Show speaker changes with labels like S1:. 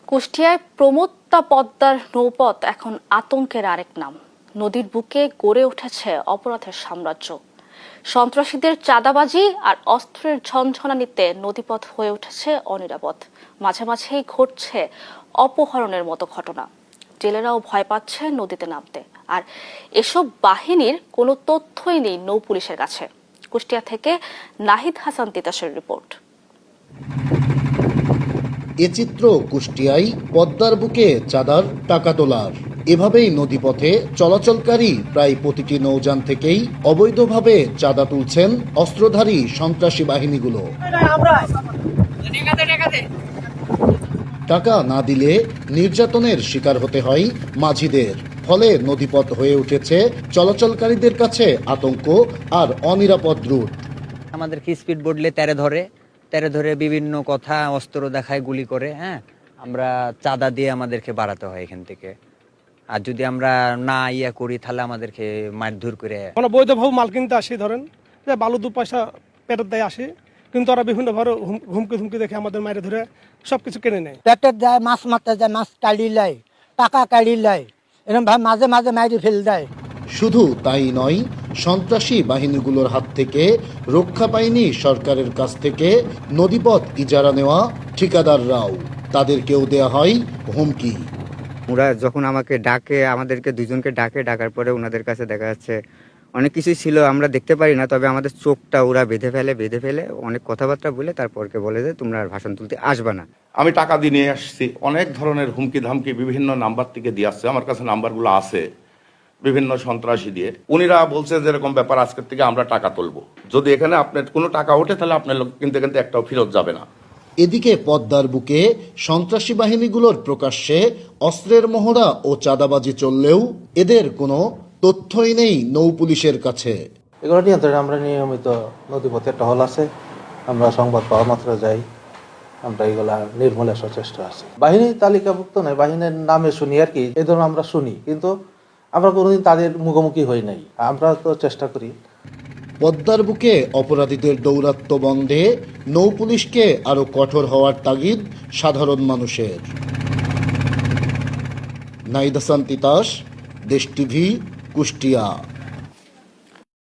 S1: কুষ্টিয়ায় প্রমত্তা পদ্মার নৌপথ এখন আতঙ্কের আরেক নাম। নদীর বুকে গড়ে উঠেছে অপরাধের সাম্রাজ্য। সন্ত্রাসীদের চাঁদাবাজি আর অস্ত্রের ঝনঝনানিতে নদীপথ হয়ে উঠেছে অনিরাপদ। মাঝে মাঝেই ঘটছে অপহরণের মতো ঘটনা। জেলেরাও ভয় পাচ্ছে নদীতে নামতে। আর এসব বাহিনীর কোনো তথ্যই নেই নৌ পুলিশের কাছে। কুষ্টিয়া থেকে নাহিদ হাসান তিতাসের রিপোর্ট।
S2: এ চিত্র কুষ্টিয়ায় পদ্মার বুকে চাঁদার টাকা তোলার। এভাবেই নদীপথে চলাচলকারী প্রায় প্রতিটি নৌযান থেকেই অবৈধভাবে চাঁদা তুলছেন অস্ত্রধারী সন্ত্রাসী বাহিনীগুলো। টাকা না দিলে নির্যাতনের শিকার হতে হয় মাঝিদের। ফলে নদীপথ হয়ে উঠেছে চলাচলকারীদের কাছে আতঙ্ক আর অনিরাপদ রুট।
S3: আমাদেরকে স্পিড বোটলে তেরে ধরে বিভিন্ন কথা অস্ত্র দেখায়, গুলি করে। আমরা চাঁদা দিয়ে আমাদেরকে বাড়াতে হয় এখান থেকে। আর যদি আমরা না করি তাহলে আমাদেরকে মারধর করে।
S4: আমরা বৈধভাবে মাল কিনতে আসি, ধরেন যে বালু 2 পয়সা পেটের দায় আসে, কিন্তু ওরা বিভিন্ন ভাবে হুমকি দেখে আমাদের মাইরে ধরে সবকিছু কিনে নেয়।
S5: পেটের দায় মাছ মারতে যায়, মাছ কাড়ি লাই, টাকা কাড়ি লাই, এরকম ভাবে মাঝে মাঝে মাইরে ফেল দেয়।
S2: শুধু তাই নয়, সন্ত্রাসী বাহিনীগুলোর হাত থেকে রক্ষা পায়নি সরকারের কাছ থেকে নদীপথ ইজারা নেওয়া ঠিকাদাররাও। তাদেরকেও দেয়া হয় হুমকি।
S6: ওরা যখন আমাকে ডাকে, আমাদেরকে দুজনকে ডাকার পরে ওনাদের কাছে দেখা যাচ্ছে অনেক কিছুই ছিল আমরা দেখতে পারি না, তবে আমাদের চোখটা ওরা বেঁধে ফেলে অনেক কথাবার্তা বলে তারপরকে বলে যে তোমরা আর ভাষণ তুলতে আসবে না।
S7: আমি টাকা দিয়ে নিয়ে আসছি, অনেক ধরনের হুমকি ধামকি বিভিন্ন নাম্বার থেকে দিয়ে আসছে। আমার কাছে নাম্বারগুলো আছে, বিভিন্ন সন্ত্রাসী দিয়ে। উনিরা বলছে যে এরকম ব্যাপার, আজকের থেকে আমরা টাকা তুলবো, যদি এখানে আপনার কোনো টাকা ওঠে তাহলে আপনার লোক কিন্তু একটাও ফেরত যাবে না।
S2: এদিকে পদ্মার বুকে সন্ত্রাসী বাহিনীগুলোর প্রকাশ্যে অস্ত্রের মহড়া ও চাঁদাবাজি চললেও এদের কোনো তথ্যই নেই নৌ পুলিশের কাছে।
S8: এগুলো নিয়ন্ত্রণে আমরা নিয়মিত নদীপথে টহল আছে, আমরা সংবাদ পাওয়া মাত্র যাই, আমরা এগুলা নির্মূলে সচেষ্ট আছি। বাহিনীর তালিকাভুক্ত নয়, বাহিনীর নামে শুনি আর কি, এই ধরনের আমরা শুনি, কিন্তু আমরা কোনোদিন তাদের মুখোমুখি হই নাই। আমরা তো চেষ্টা করি।
S2: পদ্মার বুকে অপরাধীদের দৌরাত্ম্য বন্ধে নৌ পুলিশকে আরো কঠোর হওয়ার তাগিদ সাধারণ মানুষের। নাহিদ হাসান তিতাস, দেশ টিভি, কুষ্টিয়া।